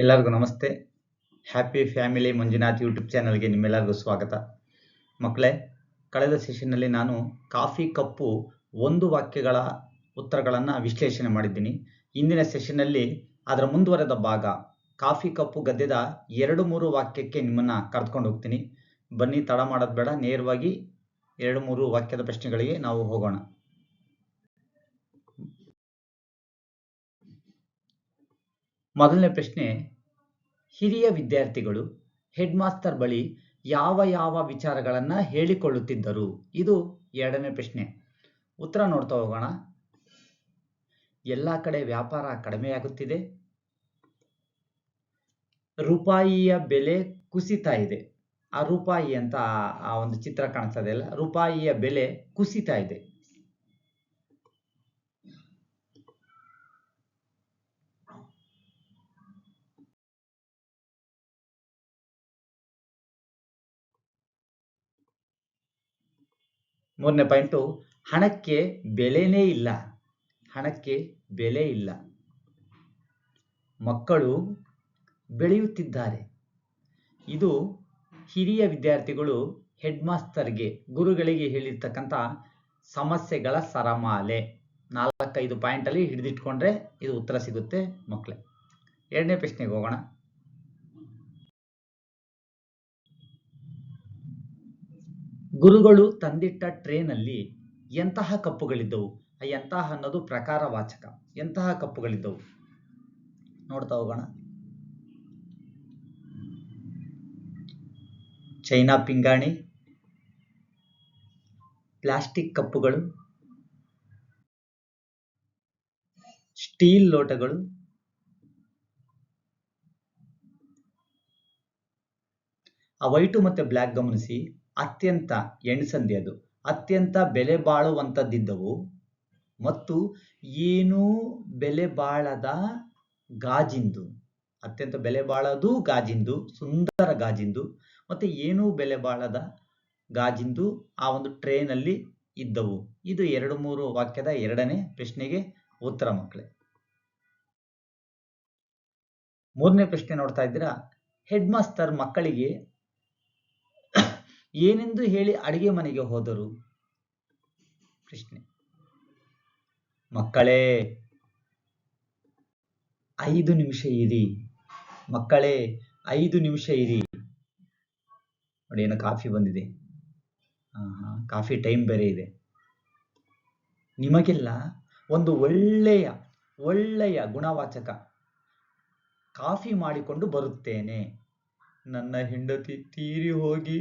ಎಲ್ಲರಿಗೂ ನಮಸ್ತೆ. Happy family Manjunath YouTube ಚಾನಲ್ಗೆ ನಿಮ್ಮೆಲ್ಲರಿಗೂ ಸ್ವಾಗತ. ಮಕ್ಕಳೇ, ಕಳೆದ ಸೆಷನ್ನಲ್ಲಿ ನಾನು ಕಾಫಿ ಕಪ್ಪು 1 ವಾಕ್ಯಗಳ ಉತ್ತರಗಳನ್ನು ವಿಶ್ಲೇಷಣೆ ಮಾಡಿದ್ದೀನಿ. ಇಂದಿನ ಸೆಷನ್ನಲ್ಲಿ ಅದರ ಮುಂದುವರೆದ ಭಾಗ ಕಾಫಿ ಕಪ್ಪು ಗದ್ಯದ 2-3 ವಾಕ್ಯಕ್ಕೆ ನಿಮ್ಮನ್ನು ಕರೆದುಕೊಂಡು ಹೋಗ್ತೀನಿ. ಬನ್ನಿ, ತಡ ಮಾಡೋದು ಬೇಡ, ನೇರವಾಗಿ 2-3 ವಾಕ್ಯದ ಪ್ರಶ್ನೆಗಳಿಗೆ ನಾವು ಹೋಗೋಣ. ಮೊದಲನೇ ಪ್ರಶ್ನೆ, ಹಿರಿಯ ವಿದ್ಯಾರ್ಥಿಗಳು ಹೆಡ್ ಮಾಸ್ಟರ್ ಬಳಿ ಯಾವ ವಿಚಾರಗಳನ್ನು ಹೇಳಿಕೊಳ್ಳುತ್ತಿದ್ದರು? ಇದು ಎರಡನೇ ಪ್ರಶ್ನೆ. ಉತ್ತರ ನೋಡ್ತಾ ಹೋಗೋಣ. ಎಲ್ಲ ಕಡೆ ವ್ಯಾಪಾರ ಕಡಿಮೆಯಾಗುತ್ತಿದೆ, ರೂಪಾಯಿಯ ಬೆಲೆ ಕುಸಿತಾ ಇದೆ. ಆ ರೂಪಾಯಿ ಅಂತ ಆ ಒಂದು ಚಿತ್ರ ಕಾಣಿಸ್ತಾ ಇದೆಯಲ್ಲ, ರೂಪಾಯಿಯ ಬೆಲೆ ಕುಸಿತಾ ಇದೆ. ಮೂರನೇ ಪಾಯಿಂಟು, ಹಣಕ್ಕೆ ಬೆಲೆನೇ ಇಲ್ಲ. ಹಣಕ್ಕೆ ಬೆಲೆ ಇಲ್ಲ. ಮಕ್ಕಳು ಬೆಳೆಯುತ್ತಿದ್ದಾರೆ. ಇದು ಹಿರಿಯ ವಿದ್ಯಾರ್ಥಿಗಳು ಹೆಡ್ ಮಾಸ್ಟರ್ಗೆ, ಗುರುಗಳಿಗೆ ಹೇಳಿರ್ತಕ್ಕಂಥ ಸಮಸ್ಯೆಗಳ ಸರಮಾಲೆ. 4-5 ಪಾಯಿಂಟಲ್ಲಿ ಹಿಡಿದಿಟ್ಕೊಂಡ್ರೆ ಇದು ಉತ್ತರ ಸಿಗುತ್ತೆ ಮಕ್ಕಳೇ. ಎರಡನೇ ಪ್ರಶ್ನೆಗೆ ಹೋಗೋಣ. ಗುರುಗಳು ತಂದಿಟ್ಟ ಟ್ರೇನಲ್ಲಿ ಎಂತಹ ಕಪ್ಪುಗಳಿದ್ದವು? ಆ ಎಂತಹ ಅನ್ನೋದು ಪ್ರಕಾರವಾಚಕ. ಎಂತಹ ಕಪ್ಪುಗಳಿದ್ದವು ನೋಡ್ತಾ ಹೋಗೋಣ. ಚೈನಾ ಪಿಂಗಾಣಿ, ಪ್ಲಾಸ್ಟಿಕ್ ಕಪ್ಪುಗಳು, ಸ್ಟೀಲ್ ಲೋಟಗಳು, ಆ ವೈಟು ಮತ್ತೆ ಬ್ಲ್ಯಾಕ್ ಗಮನಿಸಿ, ಅತ್ಯಂತ ಎಣ್ಸಂದಿ, ಅದು ಅತ್ಯಂತ ಬೆಲೆ ಬಾಳುವಂಥದ್ದಿದ್ದವು ಮತ್ತು ಏನೂ ಬೆಲೆ ಬಾಳದ ಗಾಜಿಂದು. ಅತ್ಯಂತ ಬೆಲೆ ಬಾಳದು ಗಾಜಿಂದು, ಸುಂದರ ಗಾಜಿಂದು ಮತ್ತು ಏನೂ ಬೆಲೆ ಬಾಳದ ಗಾಜಿಂದು ಆ ಒಂದು ಟ್ರೇನಲ್ಲಿ ಇದ್ದವು. ಇದು 2-3 ವಾಕ್ಯದ ಎರಡನೇ ಪ್ರಶ್ನೆಗೆ ಉತ್ತರ ಮಕ್ಕಳೇ. ಮೂರನೇ ಪ್ರಶ್ನೆ ನೋಡ್ತಾ ಇದ್ದೀರಾ. ಹೆಡ್ ಮಾಸ್ಟರ್ ಮಕ್ಕಳಿಗೆ ಏನೆಂದು ಹೇಳಿ ಅಡಿಗೆ ಮನೆಗೆ ಹೋದರು? ಪ್ರಶ್ನೆ. ಮಕ್ಕಳೇ 5 ನಿಮಿಷ ಇರಿ. ಮಕ್ಕಳೇ 5 ನಿಮಿಷ ಇರಿ. ನೋಡಿ, ಏನೋ ಕಾಫಿ ಬಂದಿದೆ. ಕಾಫಿ ಟೈಮ್ ಬೇರೆ ಇದೆ. ನಿಮಗೆಲ್ಲ ಒಂದು ಒಳ್ಳೆಯ ಗುಣವಾಚಕ. ಕಾಫಿ ಮಾಡಿಕೊಂಡು ಬರುತ್ತೇನೆ. ನನ್ನ ಹೆಂಡತಿ ತೀರಿ ಹೋಗಿ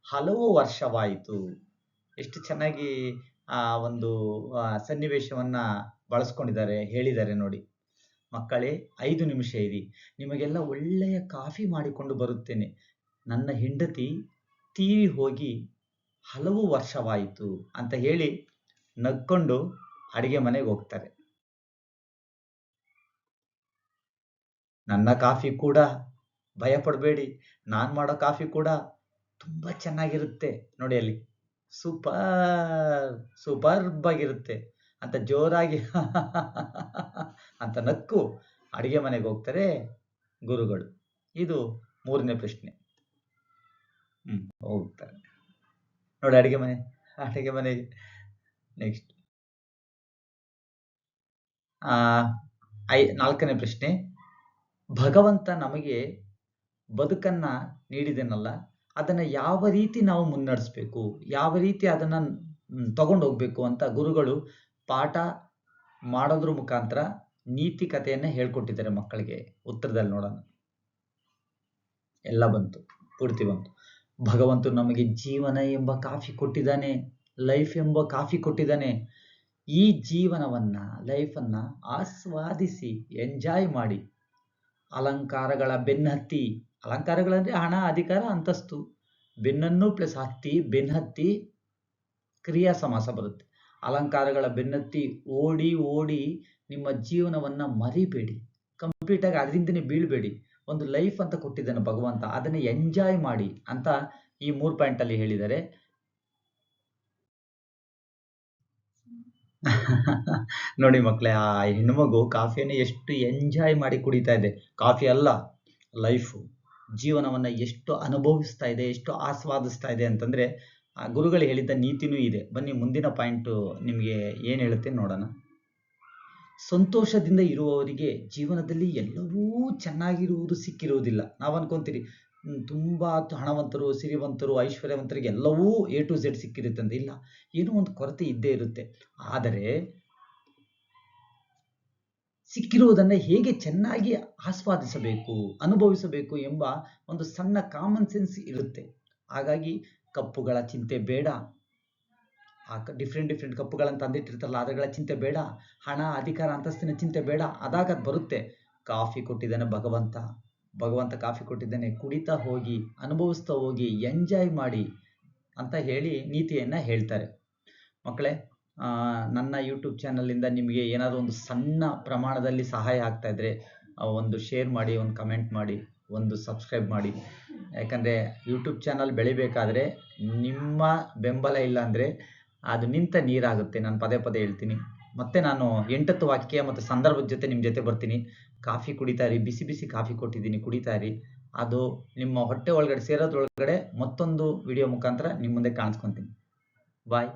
ಹಲವು ವರ್ಷವಾಯಿತು. ಎಷ್ಟು ಚೆನ್ನಾಗಿ ಆ ಒಂದು ಸನ್ನಿವೇಶವನ್ನ ಬಳಸ್ಕೊಂಡಿದ್ದಾರೆ, ಹೇಳಿದ್ದಾರೆ ನೋಡಿ. ಮಕ್ಕಳೇ 5 ನಿಮಿಷ ಇರಿ, ನಿಮಗೆಲ್ಲ ಒಳ್ಳೆಯ ಕಾಫಿ ಮಾಡಿಕೊಂಡು ಬರುತ್ತೇನೆ. ನನ್ನ ಹೆಂಡತಿ ತೀರಿ ಹೋಗಿ ಹಲವು ವರ್ಷವಾಯಿತು ಅಂತ ಹೇಳಿ ನಕ್ಕೊಂಡು ಅಡಿಗೆ ಮನೆಗೆ ಹೋಗ್ತಾರೆ. ನನ್ನ ಕಾಫಿ ಕೂಡ, ಭಯ ಪಡಬೇಡಿ, ನಾನು ಮಾಡೋ ಕಾಫಿ ಕೂಡ ತುಂಬ ಚೆನ್ನಾಗಿರುತ್ತೆ ನೋಡಿ, ಅಲ್ಲಿ ಸೂಪರ್ಬ್ ಆಗಿರುತ್ತೆ ಅಂತ ಜೋರಾಗಿ ಅಂತ ನಕ್ಕು ಅಡಿಗೆ ಮನೆಗೆ ಹೋಗ್ತಾರೆ ಗುರುಗಳು. ಇದು ಮೂರನೇ ಪ್ರಶ್ನೆ. ಹೋಗ್ತಾರೆ ನೋಡಿ ಅಡಿಗೆ ಮನೆಗೆ. ನೆಕ್ಸ್ಟ್ 4ನೇ ಪ್ರಶ್ನೆ. ಭಗವಂತ ನಮಗೆ ಬದುಕನ್ನ ನೀಡಿದನಲ್ಲ, ಅದನ್ನ ಯಾವ ರೀತಿ ನಾವು ಮುನ್ನಡೆಸಬೇಕು, ಯಾವ ರೀತಿ ಅದನ್ನ ತಗೊಂಡೋಗ್ಬೇಕು ಅಂತ ಗುರುಗಳು ಪಾಠ ಮಾಡೋದ್ರ ಮುಖಾಂತರ ನೀತಿ ಕಥೆಯನ್ನ ಹೇಳ್ಕೊಟ್ಟಿದ್ದಾರೆ ಮಕ್ಕಳಿಗೆ. ಉತ್ತರದಲ್ಲಿ ನೋಡೋಣ. ಎಲ್ಲ ಬಂತು, ಪೂರ್ತಿ ಬಂತು. ಭಗವಂತ ನಮಗೆ ಜೀವನ ಎಂಬ ಕಾಫಿ ಕೊಟ್ಟಿದ್ದಾನೆ, ಲೈಫ್ ಎಂಬ ಕಾಫಿ ಕೊಟ್ಟಿದ್ದಾನೆ. ಈ ಜೀವನವನ್ನ, ಲೈಫನ್ನ ಆಸ್ವಾದಿಸಿ ಎಂಜಾಯ್ ಮಾಡಿ, ಅಲಂಕಾರಗಳ ಬೆನ್ನತ್ತಿ, ಅಲಂಕಾರಗಳಂದ್ರೆ ಹಣ, ಅಧಿಕಾರ, ಅಂತಸ್ತು, ಬೆನ್ನನ್ನು ಪ್ಲಸ್ ಹತ್ತಿ, ಬೆನ್ನತ್ತಿ ಕ್ರಿಯಾ ಸಮಾಸ ಬರುತ್ತೆ. ಅಲಂಕಾರಗಳ ಬೆನ್ನತ್ತಿ ಓಡಿ ನಿಮ್ಮ ಜೀವನವನ್ನ ಮರಿಬೇಡಿ, ಕಂಪ್ಲೀಟ್ ಆಗಿ ಅದರಿಂದನೇ ಬೀಳ್ಬೇಡಿ. ಒಂದು ಲೈಫ್ ಅಂತ ಕೊಟ್ಟಿದ್ದಾನೆ ಭಗವಂತ, ಅದನ್ನ ಎಂಜಾಯ್ ಮಾಡಿ ಅಂತ ಈ 3 ಪಾಯಿಂಟ್ ಅಲ್ಲಿ ಹೇಳಿದ್ದಾರೆ. ನೋಡಿ ಮಕ್ಕಳೇ, ಆ ಹೆಣ್ಣುಮಗು ಕಾಫಿಯನ್ನು ಎಷ್ಟು ಎಂಜಾಯ್ ಮಾಡಿ ಕುಡಿತಾ ಇದೆ. ಕಾಫಿ ಅಲ್ಲ, ಲೈಫು. ಜೀವನವನ್ನ ಎಷ್ಟು ಅನುಭವಿಸ್ತಾ ಇದೆ, ಎಷ್ಟು ಆಸ್ವಾದಿಸ್ತಾ ಇದೆ ಅಂತಂದ್ರೆ, ಆ ಗುರುಗಳು ಹೇಳಿದ್ದ ನೀತಿನೂ ಇದೆ. ಬನ್ನಿ ಮುಂದಿನ ಪಾಯಿಂಟು ನಿಮಗೆ ಏನು ಹೇಳುತ್ತೆ ನೋಡೋಣ. ಸಂತೋಷದಿಂದ ಇರುವವರಿಗೆ ಜೀವನದಲ್ಲಿ ಎಲ್ಲವೂ ಚೆನ್ನಾಗಿರುವುದು ಸಿಕ್ಕಿರುವುದಿಲ್ಲ. ನಾವು ಅನ್ಕೊಂತೀರಿ ತುಂಬಾ ಹಣವಂತರು, ಸಿರಿವಂತರು, ಐಶ್ವರ್ಯವಂತರಿಗೆ ಎಲ್ಲವೂ ಎ ಟು ಝೆಡ್ ಸಿಕ್ಕಿರುತ್ತೆ ಅಂತ. ಇಲ್ಲ, ಏನೋ ಒಂದು ಕೊರತೆ ಇದ್ದೇ ಇರುತ್ತೆ. ಆದರೆ ಸಿಕ್ಕಿರುವುದನ್ನು ಹೇಗೆ ಚೆನ್ನಾಗಿ ಆಸ್ವಾದಿಸಬೇಕು, ಅನುಭವಿಸಬೇಕು ಎಂಬ ಒಂದು ಸಣ್ಣ ಕಾಮನ್ ಸೆನ್ಸ್ ಇರುತ್ತೆ. ಹಾಗಾಗಿ ಕಪ್ಪುಗಳ ಚಿಂತೆ ಬೇಡ. ಡಿಫ್ರೆಂಟ್ ಕಪ್ಪುಗಳಂತ ತಂದಿಟ್ಟಿರ್ತಾರಲ್ಲ, ಅದಗಳ ಚಿಂತೆ ಬೇಡ. ಹಣ, ಅಧಿಕಾರ, ಅಂತಸ್ತಿನ ಚಿಂತೆ ಬೇಡ. ಅದಾಗ ಅದು ಬರುತ್ತೆ. ಕಾಫಿ ಕೊಟ್ಟಿದ್ದಾನೆ ಭಗವಂತ, ಭಗವಂತ ಕಾಫಿ ಕೊಟ್ಟಿದ್ದಾನೆ, ಕುಡಿತಾ ಹೋಗಿ, ಅನುಭವಿಸ್ತಾ ಹೋಗಿ, ಎಂಜಾಯ್ ಮಾಡಿ ಅಂತ ಹೇಳಿ ನೀತಿಯನ್ನು ಹೇಳ್ತಾರೆ. ಮಕ್ಕಳೇ, ನನ್ನ ಯೂಟ್ಯೂಬ್ ಚಾನಲಿಂದ ನಿಮಗೆ ಏನಾದರೂ ಒಂದು ಸಣ್ಣ ಪ್ರಮಾಣದಲ್ಲಿ ಸಹಾಯ ಆಗ್ತಾ ಇದ್ದರೆ ಒಂದು ಶೇರ್ ಮಾಡಿ, ಒಂದು ಕಮೆಂಟ್ ಮಾಡಿ, ಒಂದು ಸಬ್ಸ್ಕ್ರೈಬ್ ಮಾಡಿ. ಯಾಕಂದರೆ ಯೂಟ್ಯೂಬ್ ಚಾನಲ್ ಬೆಳಿಬೇಕಾದ್ರೆ ನಿಮ್ಮ ಬೆಂಬಲ ಇಲ್ಲ ಅಂದರೆ ಅದು ನಿಂತ ನೀರಾಗುತ್ತೆ. ನಾನು ಪದೇ ಪದೇ ಹೇಳ್ತೀನಿ. ಮತ್ತೆ ನಾನು 8 ವಾಕ್ಯ ಮತ್ತು ಸಂದರ್ಭದ ಜೊತೆ ನಿಮ್ಮ ಜೊತೆ ಬರ್ತೀನಿ. ಕಾಫಿ ಕುಡಿತಾ ಇರಿ, ಬಿಸಿ ಬಿಸಿ ಕಾಫಿ ಕೊಟ್ಟಿದ್ದೀನಿ, ಕುಡಿತಾ ಇರಿ. ಅದು ನಿಮ್ಮ ಹೊಟ್ಟೆ ಒಳಗಡೆ ಸೇರೋದ್ರೊಳಗಡೆ ಮತ್ತೊಂದು ವಿಡಿಯೋ ಮುಖಾಂತರ ನಿಮ್ಮ ಮುಂದೆ ಕಾಣಿಸ್ಕೊತೀನಿ. ಬಾಯ್.